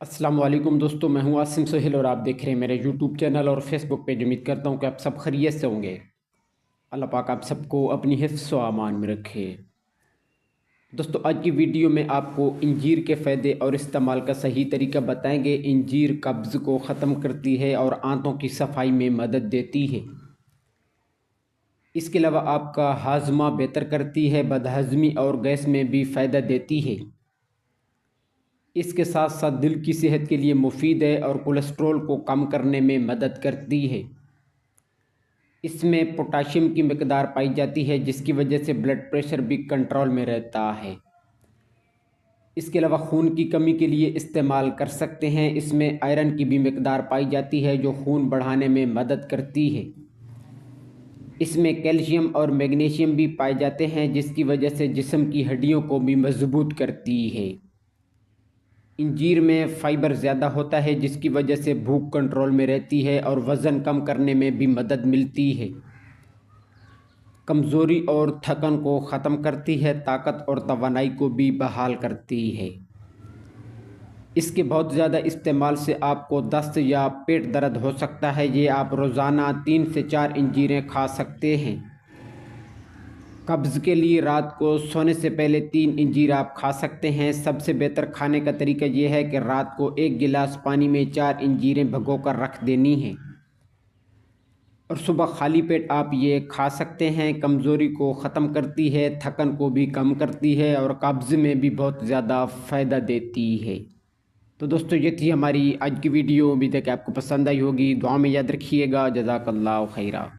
अस्सलाम वालेकुम दोस्तों, मैं हूं आसिम सोहेल और आप देख रहे हैं मेरे यूट्यूब चैनल और फेसबुक पेज। उम्मीद करता हूं कि आप सब खैरियत से होंगे। अल्लाह पाक आप सबको अपनी हिफ्ज़ व अमान में रखे। दोस्तों, आज की वीडियो में आपको इंजीर के फ़ायदे और इस्तेमाल का सही तरीका बताएंगे। इंजीर कब्ज़ को ख़त्म करती है और आंतों की सफाई में मदद देती है। इसके अलावा आपका हाजमा बेहतर करती है, बदहज़मी और गैस में भी फ़ायदा देती है। इसके साथ साथ दिल की सेहत के लिए मुफीद है और कोलेस्ट्रॉल को कम करने में मदद करती है। इसमें पोटाशियम की मिकदार पाई जाती है, जिसकी वजह से ब्लड प्रेशर भी कंट्रोल में रहता है। इसके अलावा खून की कमी के लिए इस्तेमाल कर सकते हैं। इसमें आयरन की भी मिकदार पाई जाती है, जो खून बढ़ाने में मदद करती है। इसमें कैल्शियम और मैग्नीशियम भी पाए जाते हैं, जिसकी वजह से जिस्म की हड्डियों को भी मजबूत करती है। इंजीर में फ़ाइबर ज़्यादा होता है, जिसकी वजह से भूख कंट्रोल में रहती है और वज़न कम करने में भी मदद मिलती है। कमज़ोरी और थकन को ख़त्म करती है, ताकत और तवानाई को भी बहाल करती है। इसके बहुत ज़्यादा इस्तेमाल से आपको दस्त या पेट दर्द हो सकता है। ये आप रोज़ाना 3 से 4 अंजीरें खा सकते हैं। कब्ज़ के लिए रात को सोने से पहले 3 अंजीर आप खा सकते हैं। सबसे बेहतर खाने का तरीका ये है कि रात को 1 गिलास पानी में 4 अंजीरें भिगोकर रख देनी हैं और सुबह खाली पेट आप ये खा सकते हैं। कमज़ोरी को ख़त्म करती है, थकन को भी कम करती है और कब्ज़ में भी बहुत ज़्यादा फ़ायदा देती है। तो दोस्तों, ये थी हमारी आज की वीडियो। उम्मीद है कि आपको पसंद आई होगी। दुआ में याद रखिएगा। जज़ाकल्लाहु खैरा।